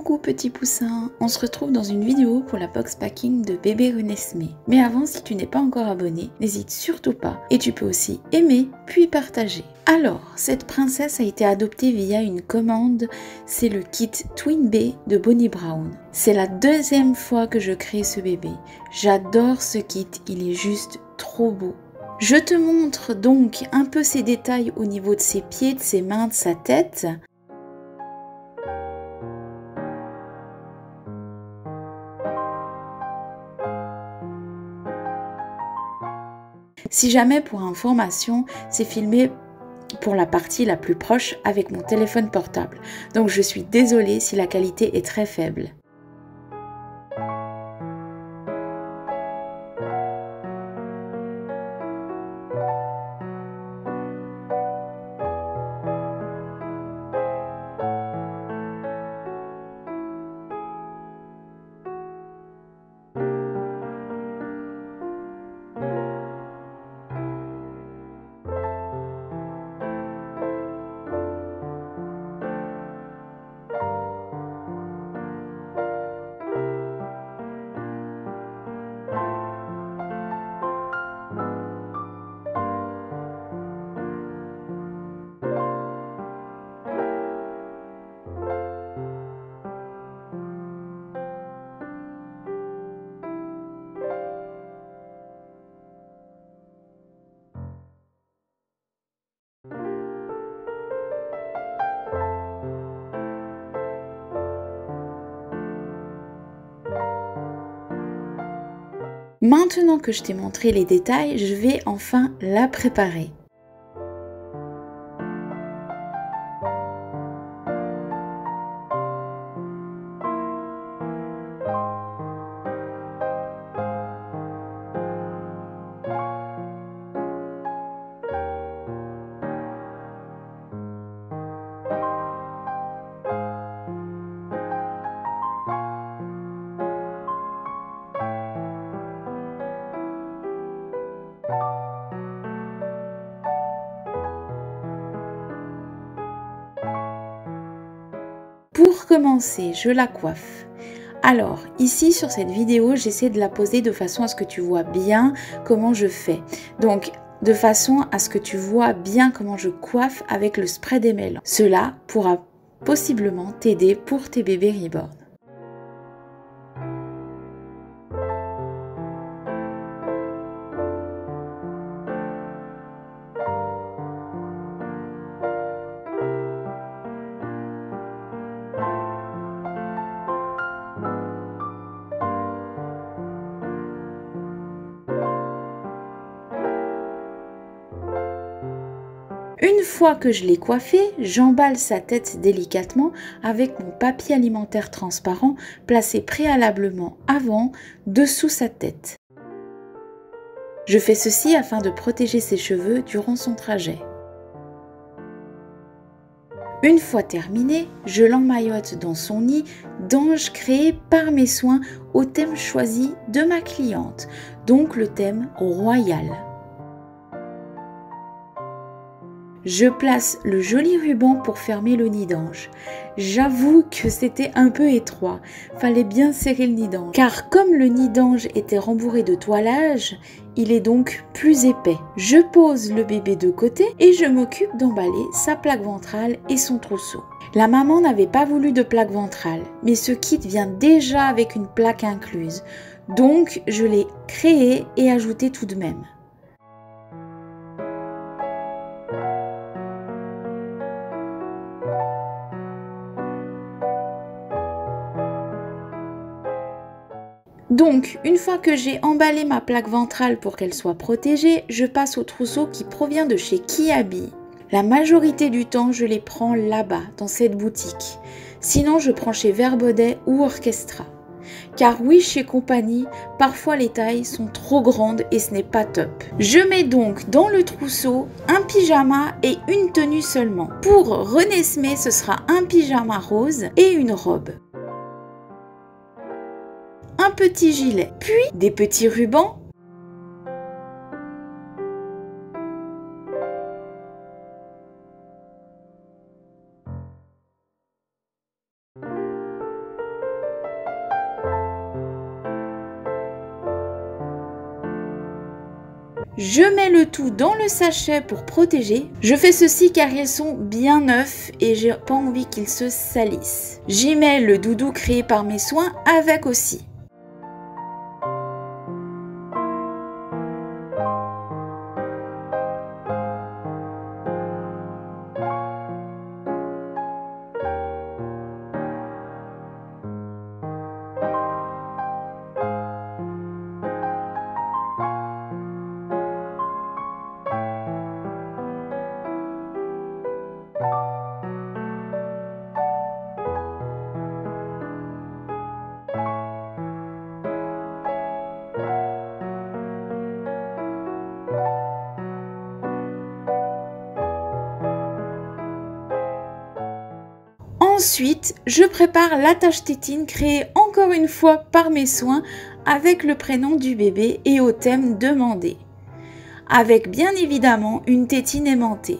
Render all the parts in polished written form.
Coucou petit poussin, on se retrouve dans une vidéo pour la box packing de bébé Renesmée. Mais avant, si tu n'es pas encore abonné, n'hésite surtout pas et tu peux aussi aimer puis partager. Alors, cette princesse a été adoptée via une commande, c'est le kit Twin B de Bonnie Brown. C'est la deuxième fois que je crée ce bébé. J'adore ce kit, il est juste trop beau. Je te montre donc un peu ses détails au niveau de ses pieds, de ses mains, de sa tête. Si jamais pour information, c'est filmé pour la partie la plus proche avec mon téléphone portable. Donc je suis désolée si la qualité est très faible. Maintenant que je t'ai montré les détails, je vais enfin la préparer. Pour commencer, je la coiffe. Alors, ici sur cette vidéo, j'essaie de la poser de façon à ce que tu vois bien comment je fais. Donc, de façon à ce que tu vois bien comment je coiffe avec le spray démêlant. Cela pourra possiblement t'aider pour tes bébés reborn. Une fois que je l'ai coiffé, j'emballe sa tête délicatement avec mon papier alimentaire transparent placé préalablement avant, dessous sa tête. Je fais ceci afin de protéger ses cheveux durant son trajet. Une fois terminé, je l'emmaillote dans son nid d'ange créé par mes soins au thème choisi de ma cliente, donc le thème royal. Je place le joli ruban pour fermer le nid d'ange. J'avoue que c'était un peu étroit, fallait bien serrer le nid d'ange. Car comme le nid d'ange était rembourré de toilage, il est donc plus épais. Je pose le bébé de côté et je m'occupe d'emballer sa plaque ventrale et son trousseau. La maman n'avait pas voulu de plaque ventrale, mais ce kit vient déjà avec une plaque incluse. Donc je l'ai créé et ajouté tout de même. Donc, une fois que j'ai emballé ma plaque ventrale pour qu'elle soit protégée, je passe au trousseau qui provient de chez Kiabi. La majorité du temps, je les prends là-bas, dans cette boutique. Sinon, je prends chez Verbaudet ou Orchestra. Car oui, chez Compagnie, parfois les tailles sont trop grandes et ce n'est pas top. Je mets donc dans le trousseau un pyjama et une tenue seulement. Pour Renesmée, ce sera un pyjama rose et une robe. Un petit gilet, puis des petits rubans. Je mets le tout dans le sachet pour protéger. Je fais ceci car ils sont bien neufs et j'ai pas envie qu'ils se salissent. J'y mets le doudou créé par mes soins avec aussi. Ensuite, je prépare l'attache tétine créée encore une fois par mes soins avec le prénom du bébé et au thème demandé, avec bien évidemment une tétine aimantée.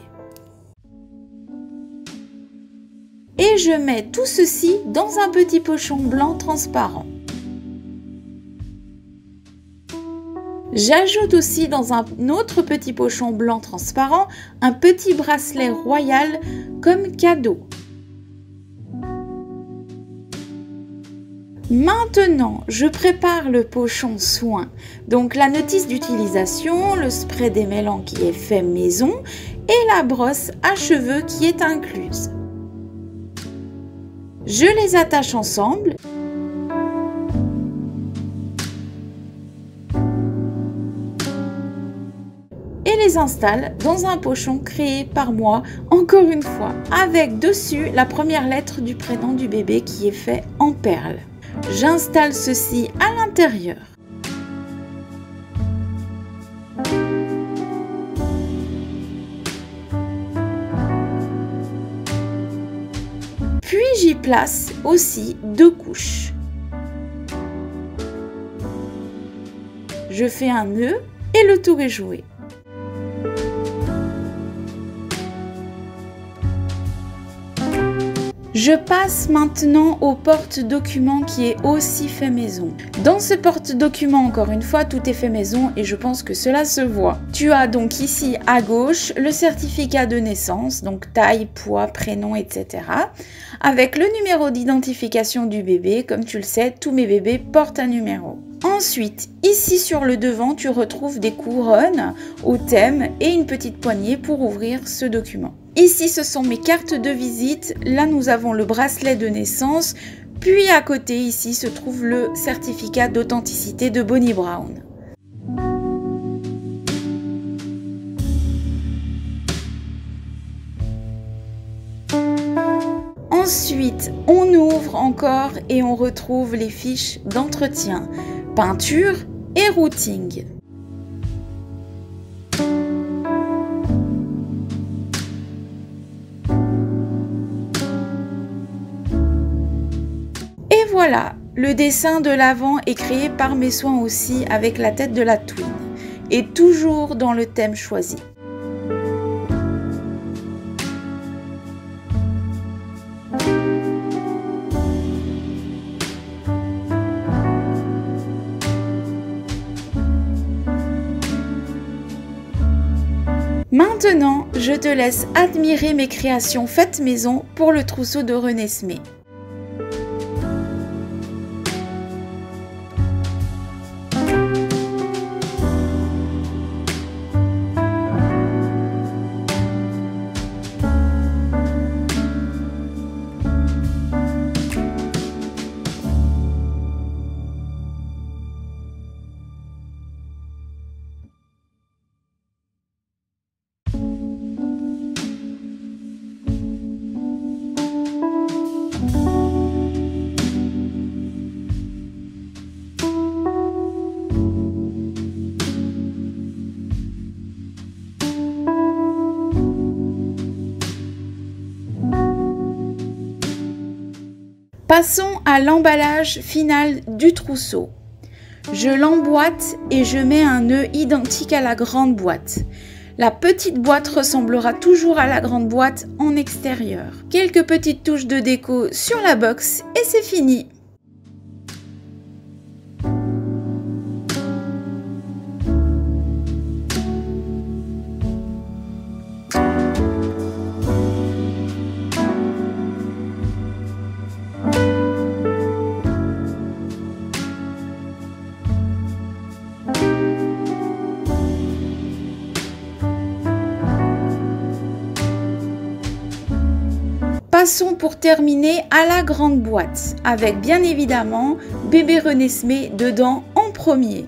Et je mets tout ceci dans un petit pochon blanc transparent. J'ajoute aussi dans un autre petit pochon blanc transparent un petit bracelet royal comme cadeau. Maintenant, je prépare le pochon soin, donc la notice d'utilisation, le spray démêlant qui est fait maison et la brosse à cheveux qui est incluse. Je les attache ensemble. Et les installe dans un pochon créé par moi, encore une fois, avec dessus la première lettre du prénom du bébé qui est fait en perles. J'installe ceci à l'intérieur. Puis j'y place aussi 2 couches. Je fais un nœud et le tour est joué. Je passe maintenant au porte-document qui est aussi fait maison. Dans ce porte-document, encore une fois, tout est fait maison et je pense que cela se voit. Tu as donc ici à gauche le certificat de naissance, donc taille, poids, prénom, etc. avec le numéro d'identification du bébé. Comme tu le sais, tous mes bébés portent un numéro. Ensuite, ici sur le devant, tu retrouves des couronnes au thème et une petite poignée pour ouvrir ce document. Ici, ce sont mes cartes de visite. Là, nous avons le bracelet de naissance. Puis à côté, ici, se trouve le certificat d'authenticité de Bonnie Brown. Ensuite, on ouvre encore et on retrouve les fiches d'entretien, peinture et routing. Et voilà, le dessin de l'avant est créé par mes soins aussi avec la tête de la twin et toujours dans le thème choisi. Maintenant, je te laisse admirer mes créations faites maison pour le trousseau de Renesmée. Passons à l'emballage final du trousseau. Je l'emboîte et je mets un nœud identique à la grande boîte. La petite boîte ressemblera toujours à la grande boîte en extérieur. Quelques petites touches de déco sur la box et c'est fini. Passons pour terminer à la grande boîte, avec bien évidemment bébé Renesmée dedans en premier.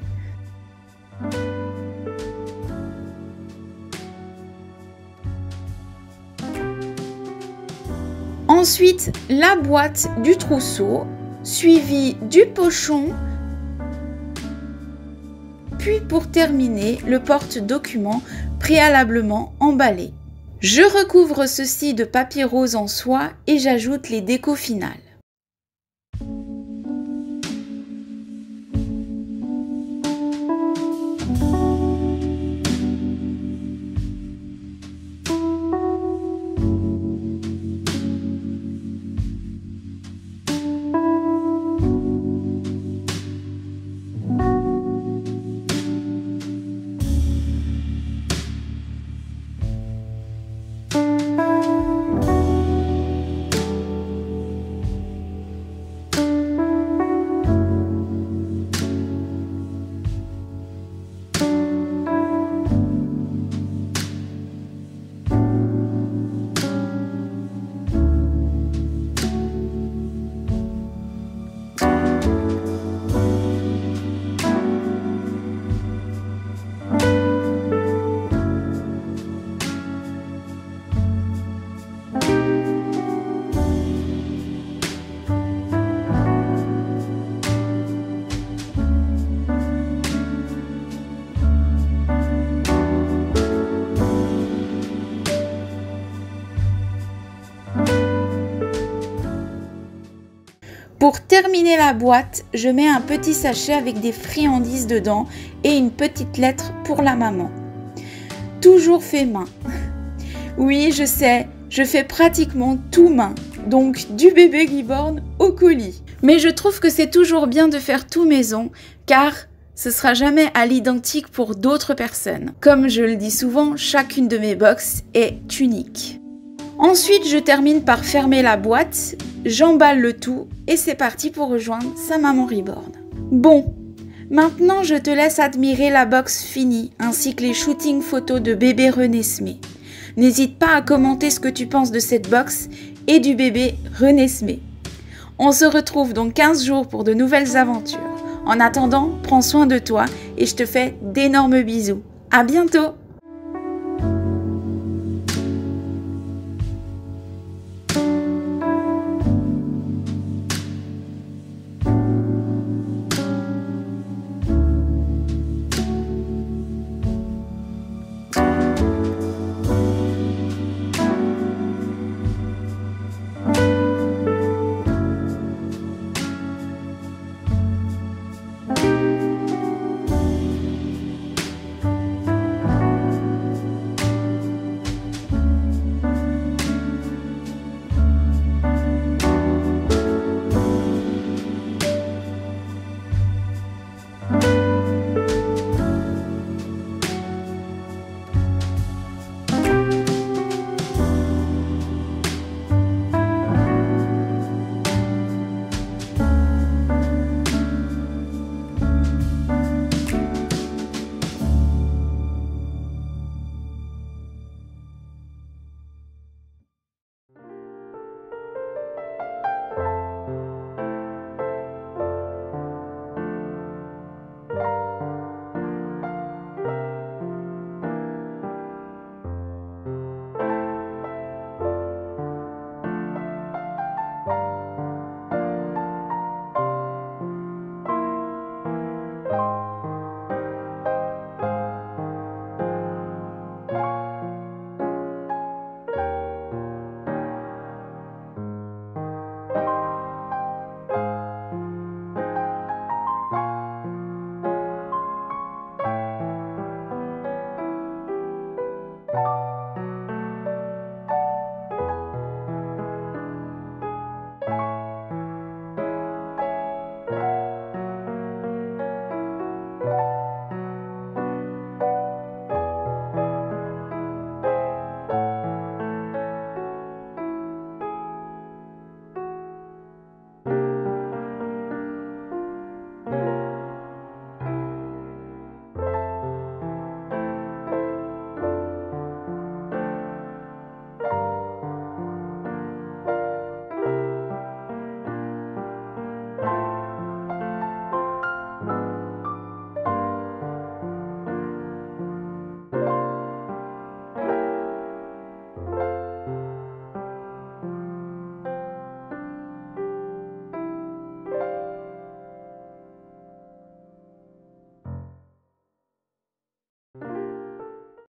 Ensuite, la boîte du trousseau, suivie du pochon, puis pour terminer, le porte-document préalablement emballé. Je recouvre ceci de papier rose en soie et j'ajoute les décos finales. Pour terminer la boîte, je mets un petit sachet avec des friandises dedans et une petite lettre pour la maman. Toujours fait main. Oui, je sais, je fais pratiquement tout main, donc du bébé Giborne au colis. Mais je trouve que c'est toujours bien de faire tout maison, car ce sera jamais à l'identique pour d'autres personnes. Comme je le dis souvent, chacune de mes box est unique. Ensuite, je termine par fermer la boîte, j'emballe le tout et c'est parti pour rejoindre sa maman Reborn. Bon, maintenant je te laisse admirer la box finie ainsi que les shootings photos de bébé Renesmée. N'hésite pas à commenter ce que tu penses de cette box et du bébé Renesmée. On se retrouve dans 15 jours pour de nouvelles aventures. En attendant, prends soin de toi et je te fais d'énormes bisous. À bientôt!